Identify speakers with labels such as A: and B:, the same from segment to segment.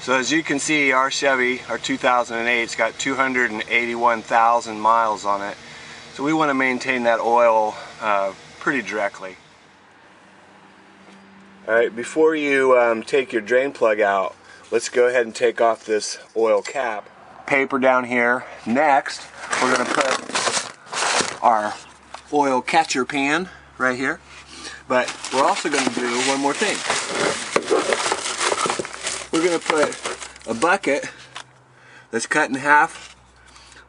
A: So as you can see, our Chevy, our 2008, it's got 281,000 miles on it. So we want to maintain that oil pretty directly. Alright, before you take your drain plug out, let's go ahead and take off this oil cap. Paper down here. Next, we're going to put our oil catcher pan right here. But we're also going to do one more thing. We're going to put a bucket that's cut in half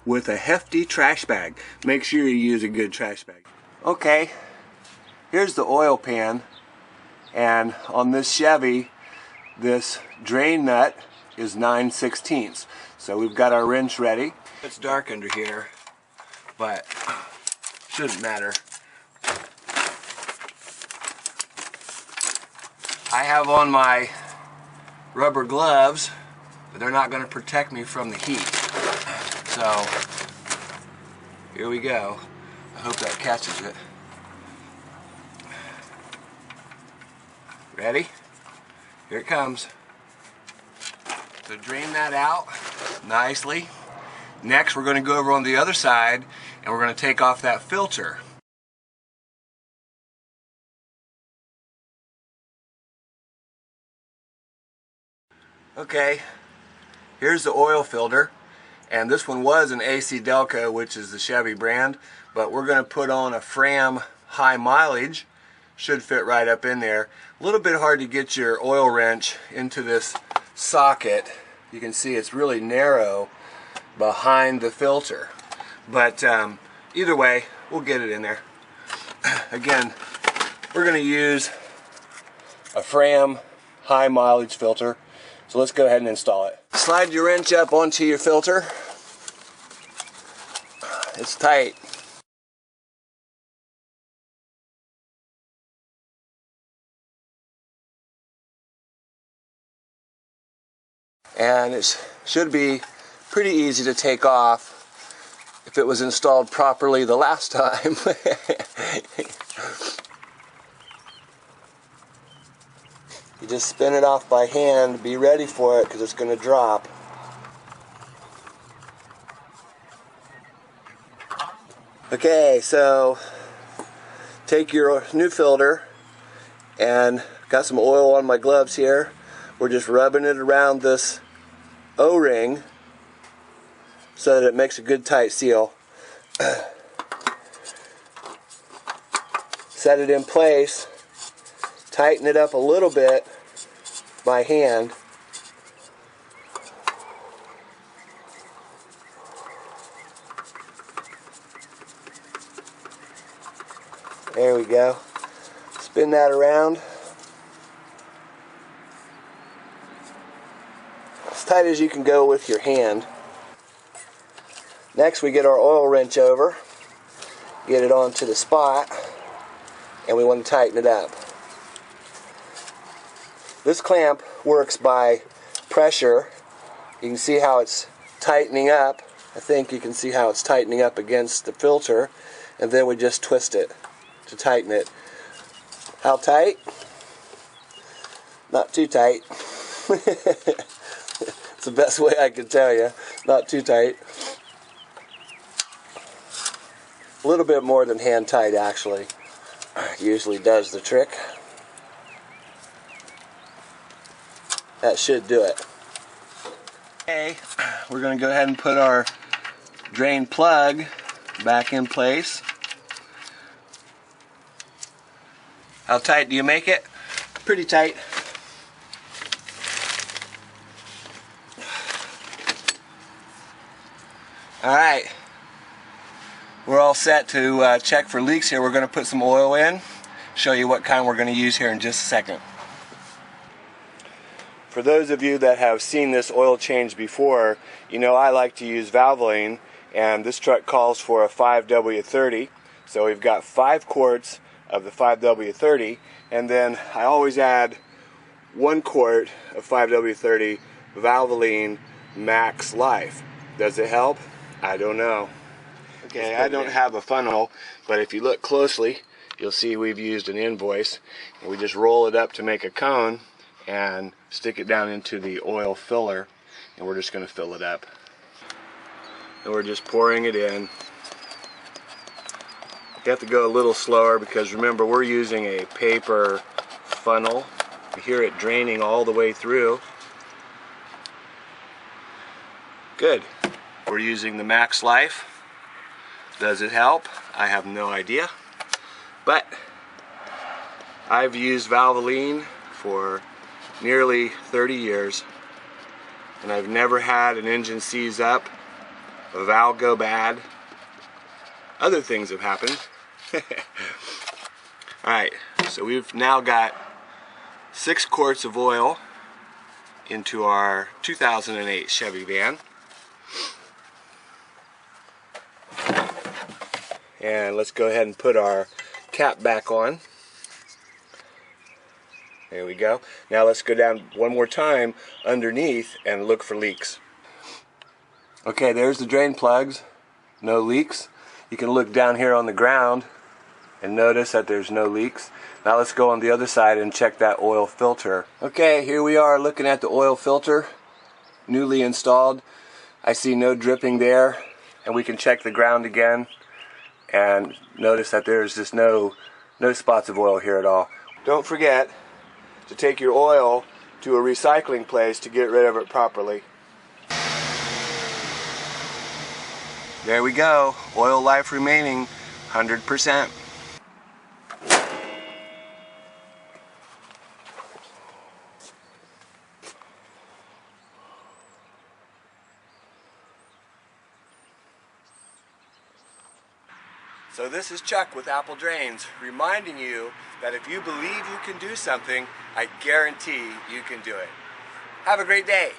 A: with a hefty trash bag. Make sure you use a good trash bag. Okay, here's the oil pan, and on this Chevy, this drain nut is 9/16. So we've got our wrench ready. It's dark under here, but shouldn't matter. I have on my rubber gloves, but they're not going to protect me from the heat. So here we go. I hope that catches it. Ready? Here it comes. So drain that out nicely. Next, we're going to go over on the other side and we're going to take off that filter. Okay, here's the oil filter, and this one was an AC Delco, which is the Chevy brand, but we're going to put on a Fram high mileage. Should fit right up in there. A little bit hard to get your oil wrench into this socket. You can see it's really narrow behind the filter, but either way, we'll get it in there. Again, we're going to use a Fram high mileage filter. So let's go ahead and install it. Slide your wrench up onto your filter. It's tight. And it should be pretty easy to take off if it was installed properly the last time. You just spin it off by hand. Be ready for it because it's going to drop. Okay, so take your new filter, and got some oil on my gloves here. We're just rubbing it around this O-ring so that it makes a good tight seal. Set it in place. Tighten it up a little bit by hand. There we go. Spin that around. As tight as you can go with your hand. Next, we get our oil wrench over, get it onto the spot, and we want to tighten it up. This clamp works by pressure. You can see how it's tightening up. I think you can see how it's tightening up against the filter, and then we just twist it to tighten it. How tight? Not too tight. It's the best way I can tell you. Not too tight. A little bit more than hand tight actually. Usually does the trick. That should do it. Okay, we're going to go ahead and put our drain plug back in place. How tight do you make it? Pretty tight. Alright, we're all set to check for leaks here. We're going to put some oil in, show you what kind we're going to use here in just a second. For those of you that have seen this oil change before, you know I like to use Valvoline, and this truck calls for a 5W30. So we've got 5 quarts of the 5W30, and then I always add 1 quart of 5W30 Valvoline Max Life. Does it help? I don't know. Okay, I don't have a funnel, but if you look closely, you'll see we've used an invoice, and we just roll it up to make a cone and stick it down into the oil filler, and we're just going to fill it up. And we're just pouring it in. You have to go a little slower because remember, we're using a paper funnel. You hear it draining all the way through. Good. We're using the Max Life. Does it help? I have no idea. But I've used Valvoline for nearly 30 years, and I've never had an engine seize up, a valve go bad. Other things have happened. Alright, so we've now got 6 quarts of oil into our 2008 Chevy van. And let's go ahead and put our cap back on. There we go. Now let's go down one more time underneath and look for leaks. Okay, there's the drain plugs. No leaks. You can look down here on the ground and notice that there's no leaks. Now let's go on the other side and check that oil filter. Okay, here we are looking at the oil filter, newly installed. I see no dripping there, and we can check the ground again and notice that there's just no spots of oil here at all. Don't forget to take your oil to a recycling place to get rid of it properly. There we go, oil life remaining 100%. So this is Chuck with Apple Drains, reminding you that if you believe you can do something, I guarantee you can do it. Have a great day.